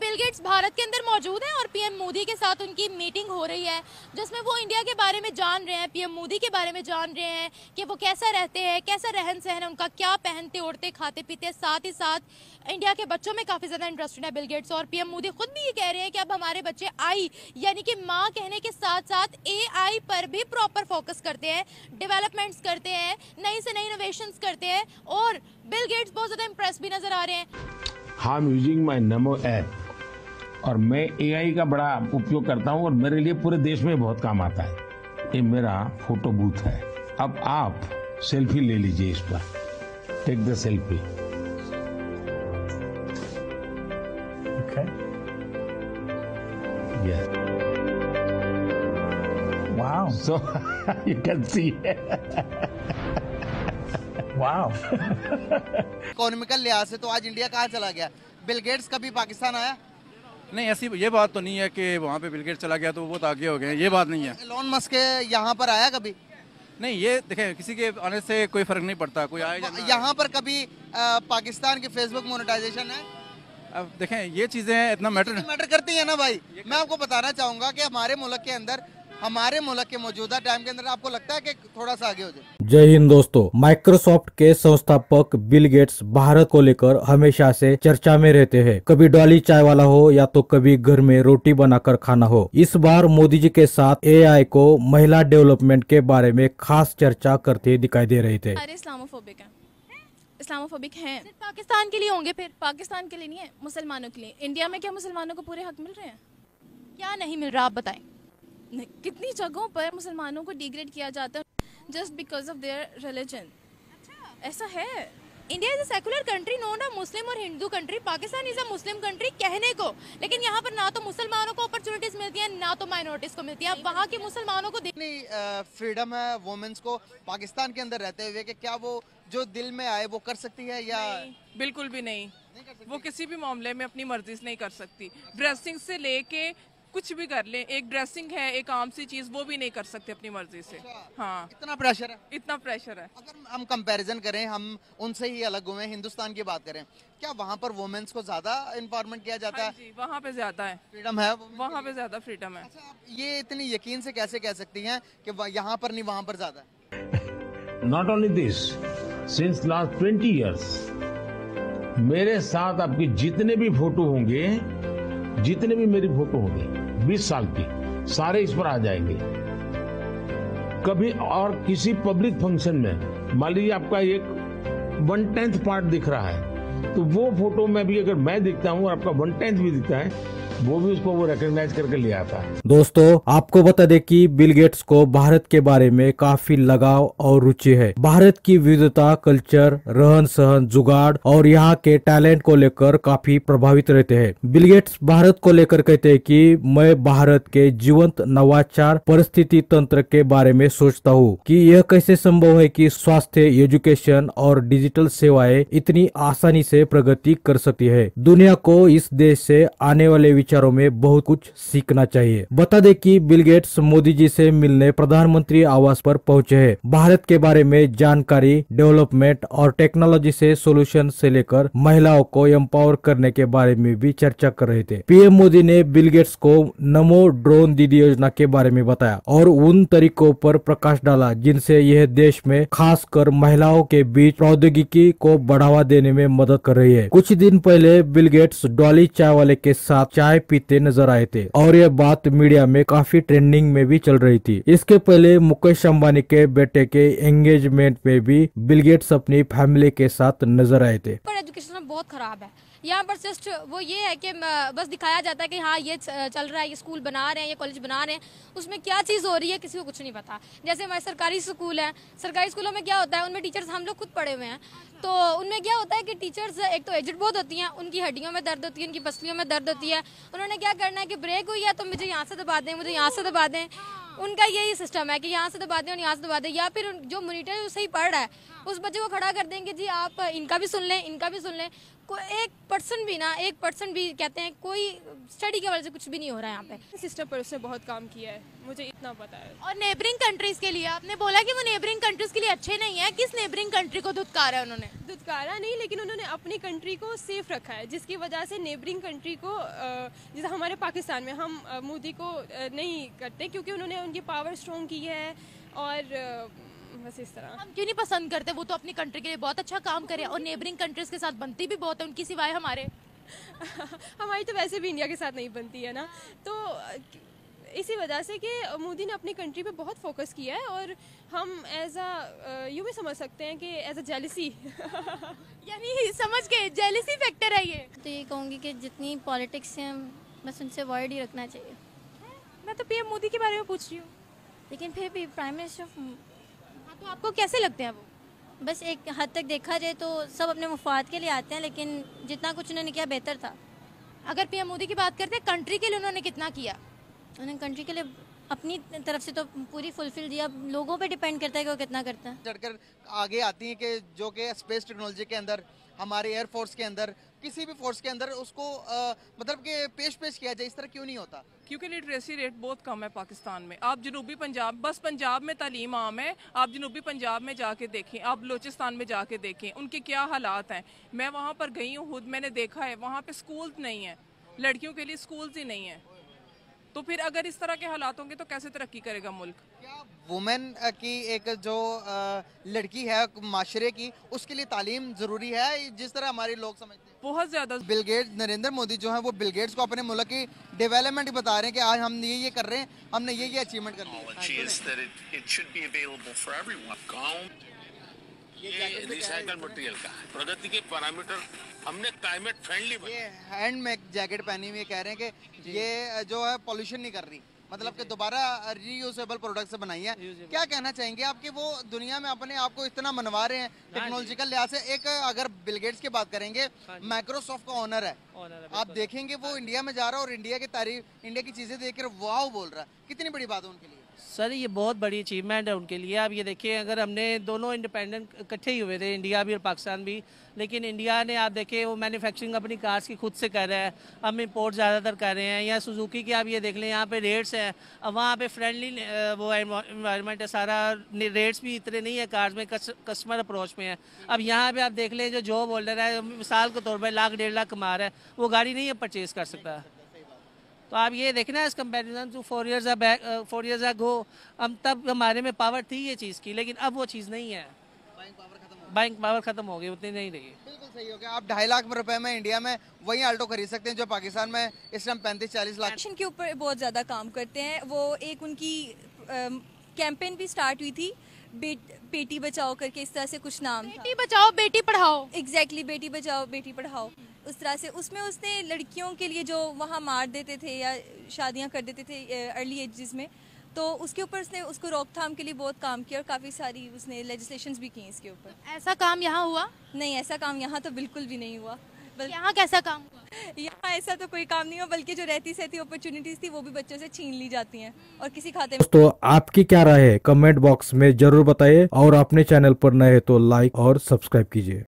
Bill Gates Bharat के अंदर मौजूद हैं और पीएम मोदी के साथ उनकी मीटिंग हो रही है, जिसमें वो इंडिया के बारे में जान रहे हैं, पीएम मोदी के बारे में जान रहे हैं कि वो कैसा रहते हैं, कैसा रहन सहन है उनका, क्या पहनते ओढ़ते खाते पीते। साथ ही साथ इंडिया के बच्चों में काफ़ी ज़्यादा इंटरेस्टेड है बिल गेट्स और पीएम मोदी खुद भी ये कह रहे हैं कि अब हमारे बच्चे आई यानी कि माँ कहने के साथ साथ AI पर भी प्रॉपर फोकस करते हैं, डेवलपमेंट्स करते हैं, नई से नई इनोवेशंस करते हैं और बिल गेट्स बहुत ज़्यादा इंप्रेस भी नजर आ रहे हैं। I am using my NaMo app और मैं AI का बड़ा उपयोग करता हूं और मेरे लिए पूरे देश में बहुत काम आता है। ये मेरा फोटो बूथ है। अब आप सेल्फी ले लीजिए इस पर। Take the selfie. Okay. Yeah. Wow. So you can see. Wow. Economical लिहाज से तो आज इंडिया कहाँ चला गया? बिल गेट्स कभी पाकिस्तान आया? नहीं, ऐसी ये बात तो नहीं है कि वहाँ पे बिल गेट्स चला गया तो वो बहुत आगे हो गए, ये बात नहीं है। एलोन मस्क यहाँ पर आया कभी? नहीं, ये देखें, किसी के आने से कोई फर्क नहीं पड़ता, कोई आए जाए। यहाँ पर कभी पाकिस्तान की फेसबुक मोनेटाइजेशन है? अब देखें, ये चीजें इतना मैटर करती है ना भाई। मैं आपको बताना चाहूंगा कि हमारे मुल्क के अंदर, हमारे मुल्क के मौजूदा टाइम के अंदर आपको लगता है कि थोड़ा सा आगे हो जाए? जय हिंद दोस्तों। माइक्रोसॉफ्ट के संस्थापक बिल गेट्स भारत को लेकर हमेशा से चर्चा में रहते हैं। कभी डॉली चाय वाला हो या तो कभी घर में रोटी बनाकर खाना हो। इस बार मोदी जी के साथ AI को महिला डेवलपमेंट के बारे में खास चर्चा करते दिखाई दे रहे थे। इस्लामोफोबिक है, इस्लामोफोबिक हैं। सिर्फ पाकिस्तान के लिए होंगे? फिर पाकिस्तान के लिए नहीं है, मुसलमानों के लिए। इंडिया में क्या मुसलमानों को पूरे हक मिल रहे हैं? क्या नहीं मिल रहा, आप बताएं। कितनी जगहों पर मुसलमानों को डिग्रेड किया जाता है just because of their religion. ऐसा है। India is a secular country, not a Muslim और Hindu country. Pakistan is a Muslim country कहने को, लेकिन यहाँ पर ना तो मुसलमानों को अपॉर्चुनिटीज मिलती है ना तो माइनॉरिटीज को मिलती है। अब वहाँ के मुसलमानों को इतनी फ्रीडम है वुमेन्स को पाकिस्तान के अंदर रहते हुए कि क्या वो जो दिल में आए वो कर सकती है या नहीं, बिल्कुल भी नहीं। वो किसी भी मामले में अपनी मर्जी से नहीं कर सकती। ड्रेसिंग से लेके कुछ भी कर ले, एक ड्रेसिंग है, एक आम सी चीज, वो भी नहीं कर सकते अपनी मर्जी से। हाँ, इतना प्रेशर है। इतना प्रेशर है। अगर हम कंपैरिजन करें, हम उनसे ही अलग हुए, हिंदुस्तान की बात करें, क्या वहाँ पर वुमेन्स को ज्यादा एम्पावरमेंट किया जाता है? जी, वहाँ पे ज्यादा है फ्रीडम है, वहाँ पे ज्यादा फ्रीडम है। अच्छा, आप ये इतनी यकीन से कैसे कह सकती हैं कि यहाँ पर नहीं वहाँ पर ज्यादा? Not only this, since last 20 years, मेरे साथ आपके जितने भी फोटो होंगे, जितने भी मेरी फोटो होंगी 20 साल की, सारे इस पर आ जाएंगे। कभी और किसी पब्लिक फंक्शन में मान लीजिए आपका एक 1/10 पार्ट दिख रहा है, तो वो फोटो में भी अगर मैं दिखता हूँ और आपका 1/10 भी दिखता है, वो भी उसको वो रिकॉग्नाइज करके ले आता है। दोस्तों, आपको बता दें कि बिल गेट्स को भारत के बारे में काफी लगाव और रुचि है। भारत की विविधता, कल्चर, रहन सहन, जुगाड़ और यहाँ के टैलेंट को लेकर काफी प्रभावित रहते हैं। बिल गेट्स भारत को लेकर कहते हैं कि मैं भारत के जीवंत नवाचार परिस्थिति तंत्र के बारे में सोचता हूँ कि यह कैसे संभव है कि स्वास्थ्य, एजुकेशन और डिजिटल सेवाएं इतनी आसानी से प्रगति कर सकती है। दुनिया को इस देश से आने वाले विचारों में बहुत कुछ सीखना चाहिए। बता दें कि बिल गेट्स मोदी जी से मिलने प्रधानमंत्री आवास पर पहुंचे हैं। भारत के बारे में जानकारी, डेवलपमेंट और टेक्नोलॉजी से सोल्यूशन से लेकर महिलाओं को एम्पावर करने के बारे में भी चर्चा कर रहे थे। पीएम मोदी ने बिल गेट्स को नमो ड्रोन दीदी योजना के बारे में बताया और उन तरीकों पर प्रकाश डाला जिनसे यह देश में खासकर महिलाओं के बीच प्रौद्योगिकी को बढ़ावा देने में मदद कर रही है। कुछ दिन पहले बिल गेट्स डॉली चाय वाले के साथ चाय पीते नजर आए थे और यह बात मीडिया में काफी ट्रेंडिंग में भी चल रही थी। इसके पहले मुकेश अंबानी के बेटे के एंगेजमेंट में भी बिल गेट्स अपनी फैमिली के साथ नजर आए थे। पर एजुकेशन बहुत खराब है यहाँ पर। जस्ट वो ये है कि बस दिखाया जाता है कि हाँ ये चल रहा है, ये स्कूल बना रहे हैं, ये कॉलेज बना रहे हैं, उसमें क्या चीज़ हो रही है किसी को कुछ नहीं पता। जैसे हमारे सरकारी स्कूल हैं, सरकारी स्कूलों में क्या होता है, उनमें टीचर्स हम लोग खुद पढ़े हुए हैं, तो उनमें क्या होता है कि टीचर्स एक तो एजड बहुत होती हैं, उनकी हड्डियों में दर्द होती है, उनकी पसलियों में दर्द होती है। उन्होंने क्या करना है कि ब्रेक हुई है तो मुझे यहाँ से दबा दें, मुझे यहाँ से दबा दें। उनका यही सिस्टम है कि यहाँ से दबा दें और यहाँ से दबा दें, या फिर जो मॉनिटर सही पढ़ रहा है उस बच्चे को खड़ा कर देंगे, जी आप इनका भी सुन लें, इनका भी सुन लें। कोई 1% भी कहते हैं कोई स्टडी की वजह से कुछ भी नहीं हो रहा है यहाँ पे। सिस्टम पर उसने बहुत काम किया है, मुझे इतना पता है। और नेबरिंग कंट्रीज के लिए आपने बोला कि वो नेबरिंग कंट्रीज के लिए अच्छे नहीं है, किस नेबरिंग कंट्री को धुतकारा है उन्होंने? दुत्कारा नहीं, लेकिन उन्होंने अपनी कंट्री को सेफ रखा है, जिसकी वजह से नेबरिंग कंट्री को जैसे हमारे पाकिस्तान में हम मोदी को नहीं करते क्योंकि उन्होंने उनकी पावर स्ट्रॉन्ग की है और बस इस तरह। हम क्यों नहीं पसंद करते? वो तो अपनी कंट्री के लिए बहुत अच्छा काम करे और नेबरिंग कंट्रीज के साथ बनती भी बहुत है उनकी सिवाय हमारे। हमारी तो वैसे भी इंडिया के साथ नहीं बनती है ना, तो इसी वजह से कि मोदी ने अपनी कंट्री पे बहुत फोकस किया है और हम एज अ यूँ भी समझ सकते हैं कि एज अ जेलसी यानी समझ गए जेलसी फैक्टर है ये। तो ये कहूँगी कि जितनी पॉलिटिक्स हैं बस उनसे अवॉइड ही रखना चाहिए। मैं तो पीएम मोदी के बारे में पूछ रही हूँ, लेकिन फिर भी प्राइम मिनिस्टर तो आपको कैसे लगते हैं वो? बस एक हद तक देखा जाए तो सब अपने मुफाद के लिए आते हैं, लेकिन जितना कुछ उन्होंने किया बेहतर था। अगर पीएम मोदी की बात करते हैं, कंट्री के लिए उन्होंने कितना किया? उन्होंने कंट्री के लिए अपनी तरफ से तो पूरी फुलफिल दिया, लोगों पे डिपेंड करता है कि वो कितना करता है। चढ़कर आगे आती हैं कि जो कि स्पेस टेक्नोलॉजी के अंदर, हमारे एयरफोर्स के अंदर, किसी भी फोर्स के अंदर उसको मतलब कि पेश किया जाए, इस तरह क्यों नहीं होता? क्योंकि लिटरेसी रेट बहुत कम है पाकिस्तान में। आप जनूबी पंजाब, बस पंजाब में तालीम आम है, आप जनूबी पंजाब में जाके देखें, आप बलोचिस्तान में जाके देखें उनके क्या हालात हैं। मैं वहाँ पर गई हूँ, खुद मैंने देखा है, वहाँ पे स्कूल्स नहीं है, लड़कियों के लिए स्कूल्स ही नहीं है। तो फिर अगर इस तरह के हालात होंगे तो कैसे तरक्की करेगा मुल्क? क्या वुमेन की एक जो लड़की है माशरे की, उसके लिए तालीम जरूरी है जिस तरह हमारे लोग समझते हैं? बहुत ज्यादा। बिल गेट्स, नरेंद्र मोदी जो है वो बिल गेट्स को अपने मुल्क की डेवलपमेंट बता रहे हैं कि आज हम ये कर रहे हैं, हमने ये अचीवमेंट कर ये रिसाइकल मटेरियल का है। प्रगति के पैरामीटर हमने क्लाइमेट फ्रेंडली ये हैंड में जैकेट पहनी हुई कह रहे हैं कि ये जो है पॉल्यूशन नहीं कर रही, मतलब कि दोबारा रीयूजेबल प्रोडक्ट से बनाई है। क्या कहना चाहेंगे आप कि वो दुनिया में अपने आप को इतना मनवा रहे हैं टेक्नोलॉजिकल लिहाज से? एक अगर बिल गेट्स की बात करेंगे, माइक्रोसॉफ्ट का ओनर है, आप देखेंगे वो इंडिया में जा रहा है और इंडिया की तारीफ, इंडिया की चीजें देखकर वाह बोल रहा है। कितनी बड़ी बात है उनके लिए? सर ये बहुत बड़ी अचीवमेंट है उनके लिए। आप ये देखिए, अगर हमने दोनों इंडिपेंडेंट इकट्ठे ही हुए थे, इंडिया भी और पाकिस्तान भी, लेकिन इंडिया ने आप देखें वो मैन्युफैक्चरिंग अपनी कार्स की खुद से कर रहा है, हम इंपोर्ट ज़्यादातर कर रहे हैं। या सुजुकी की आप ये देख लें, यहाँ पे रेट्स हैं, अब वहाँ पे फ्रेंडली वो एनवायरनमेंट है, सारा रेट्स भी इतने नहीं है कार्स में, कस्टमर अप्रोच में है। अब यहाँ पे आप देख लें, जो जॉब होल्डर है मिसाल के तौर पर 1 लाख 1.5 लाख कमा रहा है, वो गाड़ी नहीं है परचेज़ कर सकता। तो आप ये देखना इस कंपैरिजन टू 4 years ago, हम तब हमारे में पावर थी ये चीज़ की, लेकिन अब वो चीज़ नहीं है। बैंक पावर खत्म हो गई, उतनी नहीं रही। बिल्कुल सही हो गया। आप 2.5 लाख रुपए में इंडिया में वही आल्टो खरीद सकते हैं जो पाकिस्तान में इस टाइम 35-40 लाख के ऊपर बहुत ज़्यादा काम करते हैं। वो एक उनकी कैंपेन भी स्टार्ट हुई थी, बेटी बचाओ करके, इस तरह से कुछ नाम था। बेटी बचाओ बेटी पढ़ाओ। एग्जैक्टली, बेटी बचाओ बेटी पढ़ाओ, उस तरह से। उसमें उसने लड़कियों के लिए जो वहाँ मार देते थे या शादियाँ कर देते थे अर्ली एजेस में, तो उसके ऊपर उसने उसको रोकथाम के लिए बहुत काम किया और काफ़ी सारी उसने लेजिस्लेशंस भी की इसके ऊपर। ऐसा काम यहाँ हुआ? नहीं, ऐसा काम यहाँ तो बिल्कुल भी नहीं हुआ। यहाँ कैसा काम हुआ? यहाँ ऐसा तो कोई काम नहीं हुआ, बल्कि जो रहती सहती अपॉर्चुनिटीज थी वो भी बच्चों से छीन ली जाती हैं और किसी खाते में। तो आपकी क्या राय है कमेंट बॉक्स में जरूर बताइए, और अपने चैनल पर नए तो लाइक और सब्सक्राइब कीजिए।